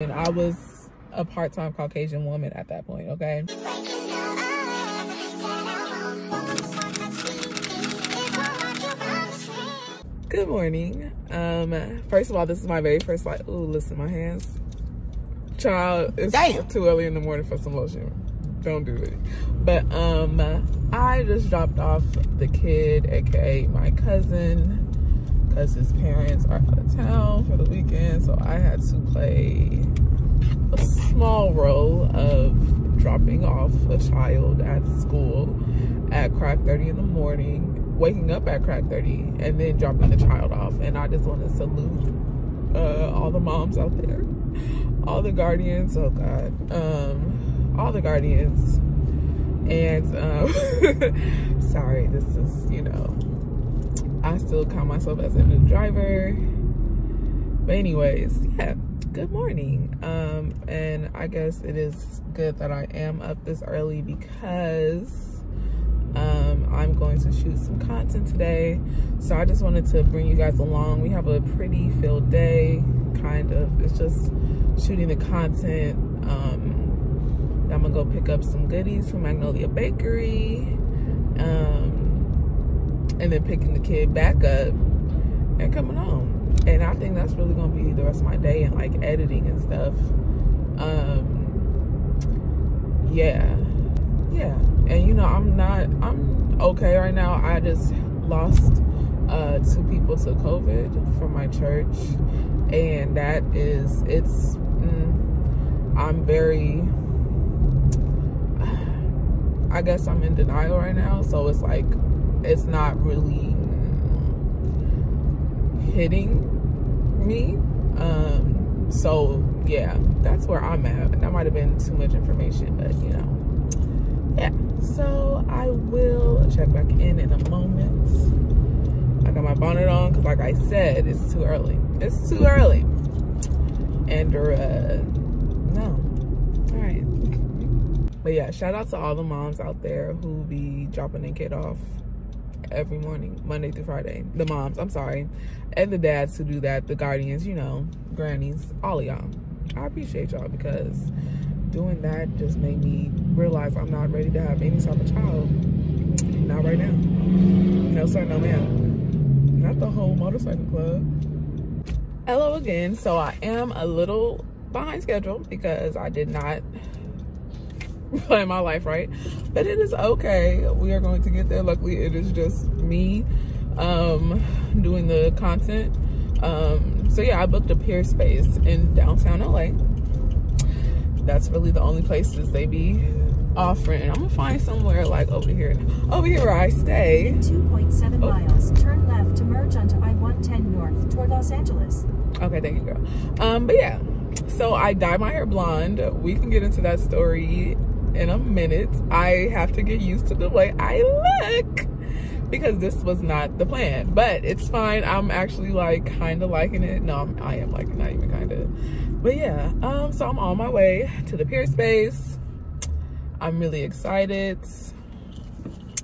And I was a part-time Caucasian woman at that point, okay? Good morning. First of all, this is my very first live. Ooh, listen, my hands. Child, it's too early in the morning for some lotion. Don't do it. But I just dropped off the kid, aka my cousin, because his parents are out of town for the weekend, so I had to play a small role of dropping off a child at school at crack 30 in the morning, waking up at crack 30, and then dropping the child off. And I just want to salute all the moms out there, all the guardians, oh God, all the guardians. And sorry, this is, you know, I still count myself as a new driver. But anyways, yeah, good morning. And I guess it is good that I am up this early because I'm going to shoot some content today. So I just wanted to bring you guys along. We have a pretty filled day, kind of. It's just shooting the content. I'm gonna go pick up some goodies from Magnolia Bakery. And then picking the kid back up and coming home. And I think that's really gonna be the rest of my day, and like editing and stuff. Yeah. And you know, I'm okay right now. I just lost 2 people to COVID from my church, and that is, I'm very, I guess I'm in denial right now. So it's like, it's not really hitting me. So yeah, that's where I'm at. That might have been too much information, but you know, yeah. So I will check back in a moment. I got my bonnet on because, like I said, it's too early. It's too early. And no. All right. But yeah, shout out to all the moms out there who be dropping their kid off every morning, Monday through Friday. The moms, I'm sorry. And the dads who do that, the guardians, you know, grannies, all of y'all. I appreciate y'all, because doing that just made me realize I'm not ready to have any type of child. Not right now. No sir, no ma'am. Not the whole motorcycle club. Hello again. So I am a little behind schedule because I did not plan my life right, but it is okay. We are going to get there. Luckily, it is just me doing the content. So yeah, I booked a peer space in downtown LA. That's really the only places they be offering. I'm gonna find somewhere like over here where I stay. In 2.7 miles, turn left to merge onto I-110 north toward Los Angeles. Okay, thank you, girl. But yeah, so I dyed my hair blonde. We can get into that story in a minute. I have to get used to the way I look because this was not the plan, but it's fine. I'm actually like kind of liking it. No, I am like, not even kind of, but yeah. So I'm on my way to the peer space. I'm really excited,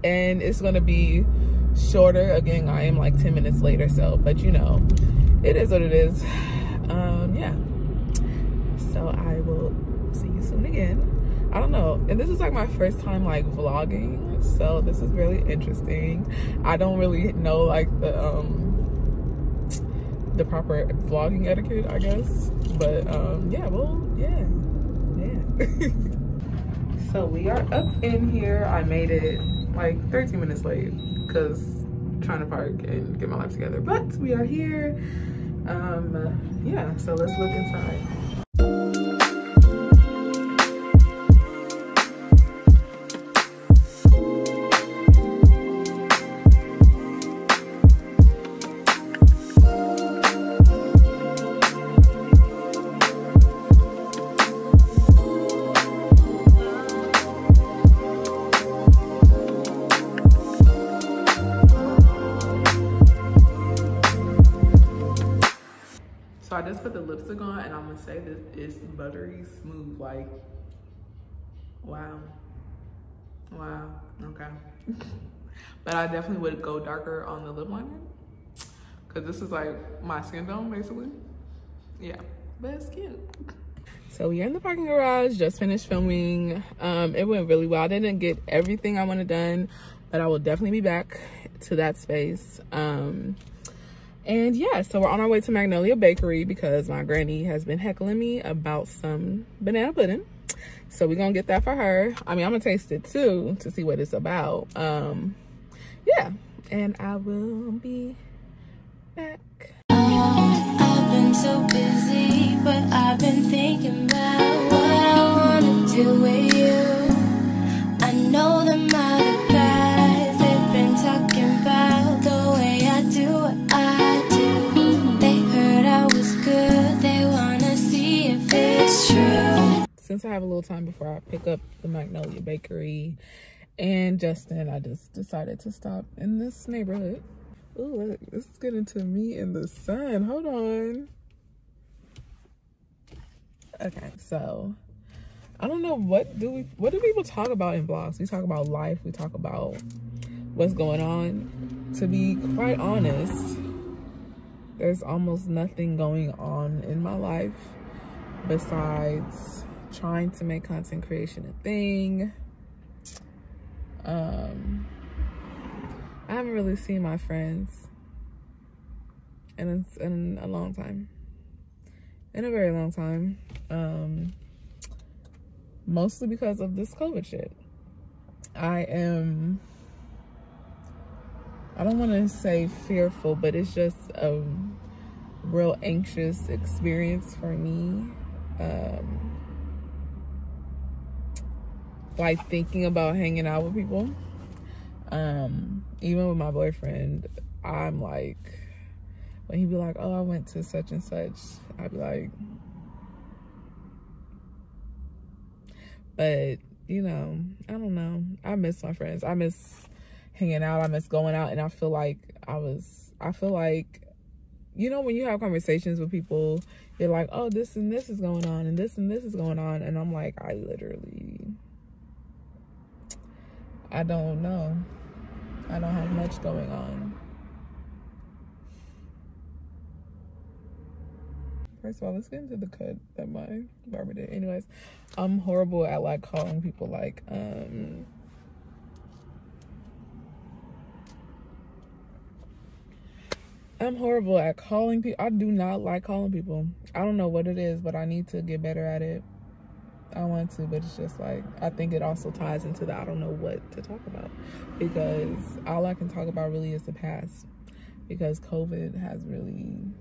and it's gonna be shorter. Again, I am like 10 minutes later, so, but you know, it is what it is. Yeah, so I will see you soon again. I don't know, and this is like my first time like vlogging, so this is really interesting. I don't really know like the proper vlogging etiquette, I guess, but yeah, well, yeah. So we are up in here. I made it like 13 minutes late because trying to park and get my life together, but we are here. Yeah, so let's look inside. So I just put the lipstick on, and I'm gonna say this is buttery smooth. Like, wow, okay. But I definitely would go darker on the lip liner, because this is like my skin tone basically. Yeah, but it's cute. So we're in the parking garage, just finished filming. It went really well. I didn't get everything I wanted done, but I will definitely be back to that space. And yeah, so we're on our way to Magnolia Bakery because my granny has been heckling me about some banana pudding. So we're gonna get that for her. I mean, I'm gonna taste it too to see what it's about. Yeah, and I will be back. I've been so busy, but I've been thinking about what I wanna do with you. I know them other guys, they've been talking about the way I do what I do. They heard I was good, they wanna see if it's true. Since I have a little time before I pick up the Magnolia Bakery and Justin, I just decided to stop in this neighborhood. Ooh, look, this is getting to me in the sun. Hold on. Okay, so I don't know, what do people talk about in vlogs? We talk about life, we talk about what's going on. To be quite honest, there's almost nothing going on in my life besides trying to make content creation a thing. I haven't really seen my friends in a long time. In a very long time. Mostly because of this COVID shit. I don't want to say fearful, but it's just a real anxious experience for me. Like thinking about hanging out with people. Even with my boyfriend, I'm like, when he'd be like, oh, I went to such and such, I'd be like, but you know, I don't know. I miss my friends. I miss hanging out. I miss going out. And I feel like you know, when you have conversations with people, you're like, oh, this and this is going on, and this is going on. And I'm like, I don't know. I don't have much going on. First of all, let's get into the cut that my barber did. Anyways, I'm horrible at like calling people like, I'm horrible at calling people. I do not like calling people. I don't know what it is, but I need to get better at it. I want to, but it's just like, I think it also ties into the I don't know what to talk about, because all I can talk about really is the past, because COVID has really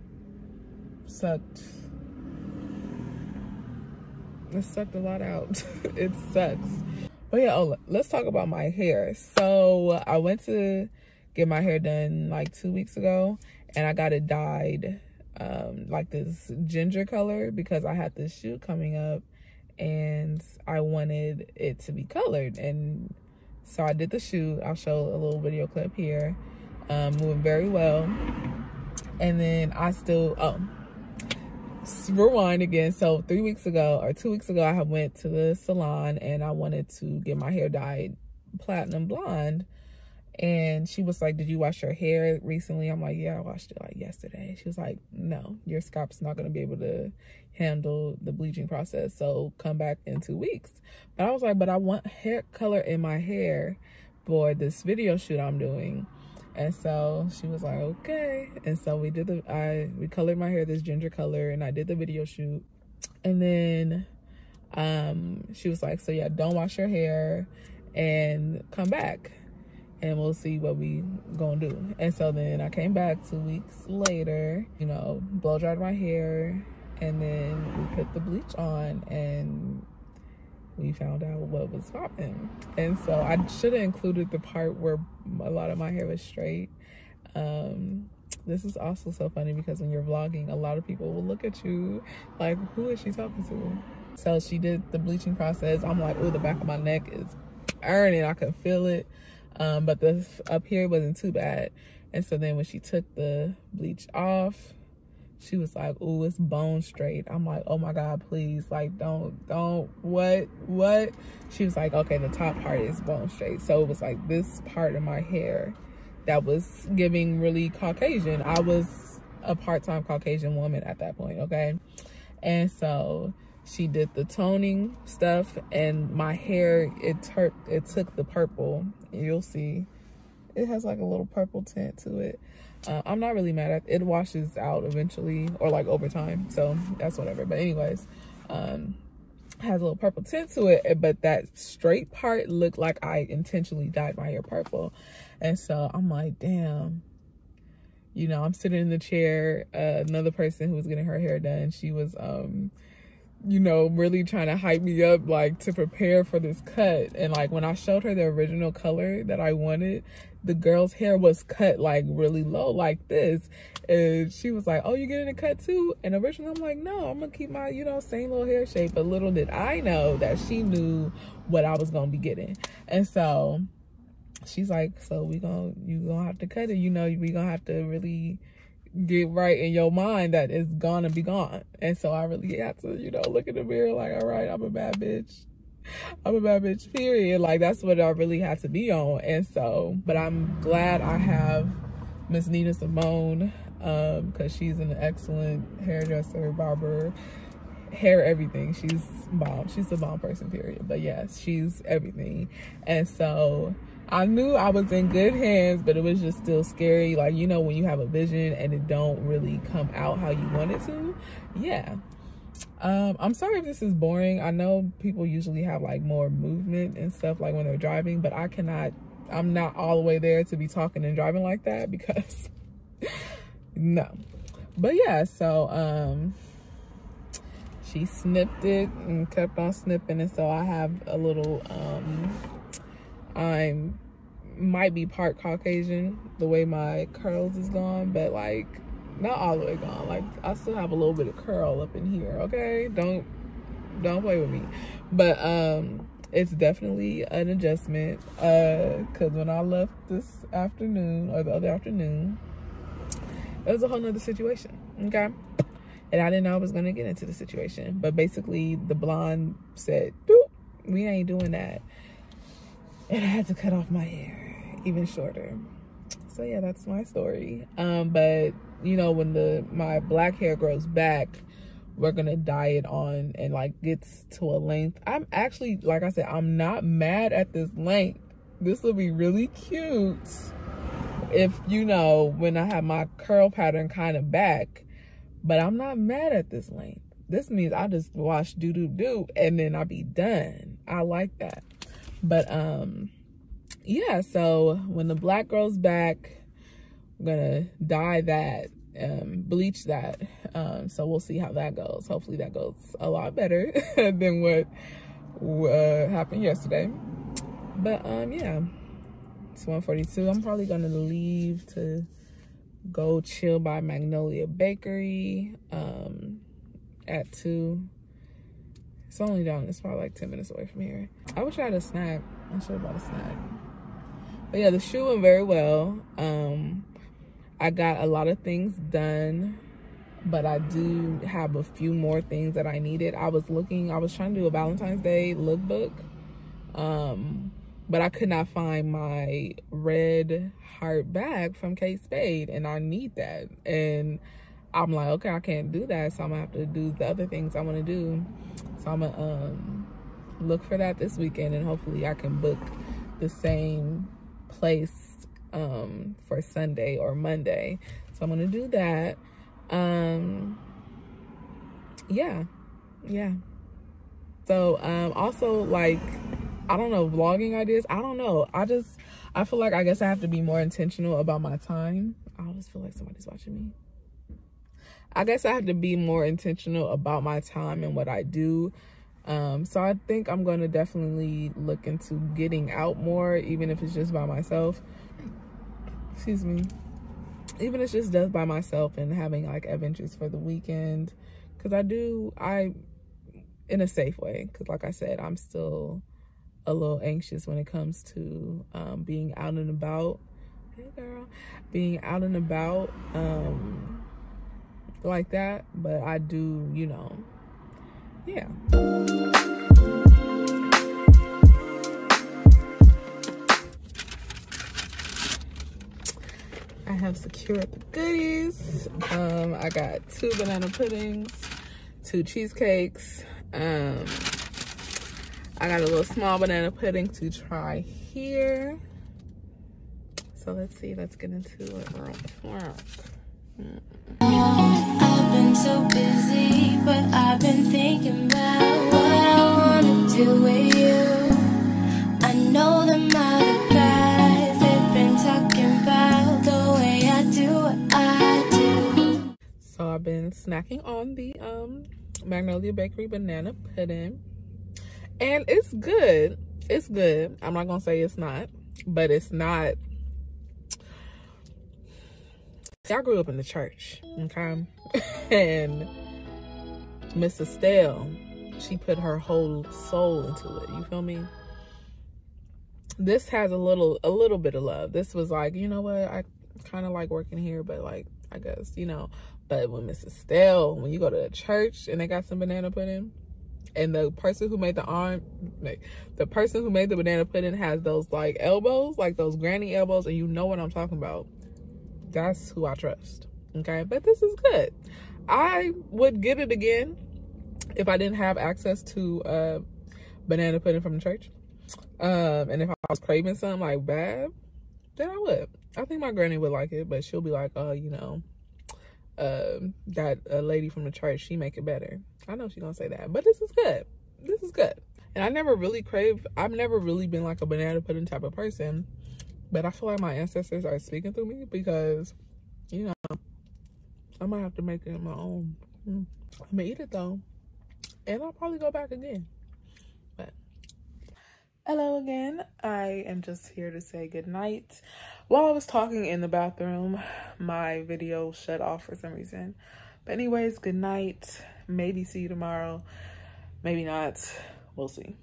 sucked. It sucked a lot out. It sucks. But yeah, let's talk about my hair. So I went to get my hair done like 2 weeks ago, and I got it dyed like this ginger color because I had this shoot coming up and I wanted it to be colored. And so I did the shoot. I'll show a little video clip here. Moving very well. And then I still, rewind again. So 2 weeks ago, I had went to the salon and I wanted to get my hair dyed platinum blonde. And she was like, did you wash your hair recently? I'm like, yeah, I washed it like yesterday. She was like, no, your scalp's not going to be able to handle the bleaching process, so come back in 2 weeks. But I was like, but I want hair color in my hair for this video shoot I'm doing. And so she was like, okay. And so we did we colored my hair this ginger color, and I did the video shoot. And then she was like, so yeah, don't wash your hair and come back and we'll see what we gonna do. And so then I came back 2 weeks later, you know, blow dried my hair, and then we put the bleach on and we found out what was popping. And so I should have included the part where a lot of my hair was straight. This is also so funny because when you're vlogging, a lot of people will look at you like, who is she talking to? So she did the bleaching process. I'm like, oh, the back of my neck is burning. I could feel it. But the up here wasn't too bad. And so then when she took the bleach off, she was like, oh, it's bone straight. I'm like, oh my God, please, like, don't, what? She was like, okay, the top part is bone straight. So it was like this part of my hair that was giving really Caucasian. I was a part-time Caucasian woman at that point, okay? And so she did the toning stuff, and my hair, it took the purple. You'll see it has like a little purple tint to it. I'm not really mad at it. It washes out eventually, or like over time, so that's whatever. But anyways, has a little purple tint to it, but that straight part looked like I intentionally dyed my hair purple. And so I'm like, damn, you know, I'm sitting in the chair. Another person who was getting her hair done, she was you know, really trying to hype me up, like, to prepare for this cut. And like when I showed her the original color that I wanted, the girl's hair was cut like really low like this, and she was like, oh, you getting a cut too? And originally I'm like, no, I'm gonna keep my, you know, same little hair shape. But little did I know that she knew what I was gonna be getting. And so she's like, so you gonna have to cut it, you know, we gonna have to really get right in your mind that it's gonna be gone. And so I really had to, you know, look in the mirror like, all right, I'm a bad bitch, period. Like, that's what I really had to be on. And so, but I'm glad I have Miss Nina Simone, because she's an excellent hairdresser, barber, hair, everything. She's bomb. She's a bomb person, period. But yes, she's everything. And so I knew I was in good hands, but it was just still scary. Like, you know, when you have a vision and it don't really come out how you want it to. Yeah. I'm sorry if this is boring. I know people usually have like more movement and stuff like when they're driving, but I'm not all the way there to be talking and driving like that, because no. But yeah, so she snipped it and kept on snipping, and so I have a little I might be part Caucasian the way my curls is gone, but like not all the way gone. Like, I still have a little bit of curl up in here, okay? Don't play with me. But it's definitely an adjustment, because when I left this afternoon, or the other afternoon, it was a whole nother situation, okay? And I didn't know I was gonna get into the situation, but basically the blonde said, doop, we ain't doing that. And I had to cut off my hair even shorter. So yeah, that's my story. But you know, when my black hair grows back, we're gonna dye it on and like gets to a length. I'm actually, like I said, I'm not mad at this length. This will be really cute if, you know, when I have my curl pattern kind of back, but I'm not mad at this length. This means I just wash do and then I'll be done. I like that. But yeah, so when the black grows back, I'm gonna dye that, bleach that. So we'll see how that goes. Hopefully that goes a lot better than what happened yesterday. But yeah, it's 1:42. I'm probably gonna leave to go chill by Magnolia Bakery at 2. It's only down, it's probably like 10 minutes away from here. I wish I had a snack. I should have bought a snack. But yeah, the shoe went very well. I got a lot of things done, but I do have a few more things that I needed. I was trying to do a Valentine's Day lookbook, but I could not find my red heart bag from Kate Spade, and I need that. And I'm like, okay, I can't do that, so I'm gonna have to do the other things I want to do. So I'm gonna look for that this weekend, and hopefully I can book the same place for Sunday or Monday. So I'm gonna do that. Yeah. So also, like, I don't know, vlogging ideas, I don't know. I feel like I guess I have to be more intentional about my time. I always feel like somebody's watching me. I guess I have to be more intentional about my time and what I do. So I think I'm going to definitely look into getting out more, even if it's just by myself. Excuse me. Even if it's just by myself and having like adventures for the weekend. Because I in a safe way. Because like I said, I'm still a little anxious when it comes to being out and about. Hey girl. Being out and about like that. But I do, you know, yeah. I have secured the goodies. I got 2 banana puddings, 2 cheesecakes, I got a little small banana pudding to try here. So let's see, let's get into it real quick. I've been so busy, but I've been thinking about what I wanna do with you. I know them other guys, they've been talking about the way I do what I do. So I've been snacking on the Magnolia Bakery banana pudding. And it's good. It's good. I'm not gonna say it's not, but it's not. See, I grew up in the church, okay? And Miss Estelle, she put her whole soul into it. You feel me? This has a little bit of love. This was like, you know what? I kind of like working here, but like, I guess, you know. But when Miss Estelle, when you go to a church and they got some banana pudding, and the person who made the banana pudding has those like elbows, like those granny elbows, and you know what I'm talking about. That's who I trust. Okay, but this is good. I would get it again if I didn't have access to banana pudding from the church. And if I was craving something like bad, then I would. I think my granny would like it, but she'll be like, oh, you know, that lady from the church, she make it better. I know she's gonna say that, but this is good. This is good. And I've never really been like a banana pudding type of person, but I feel like my ancestors are speaking through me because, you know, I might have to make it my own. I'm gonna eat it though, and I'll probably go back again. But hello again. I am just here to say good night. While I was talking in the bathroom, my video shut off for some reason. But anyways, good night. Maybe see you tomorrow. Maybe not. We'll see.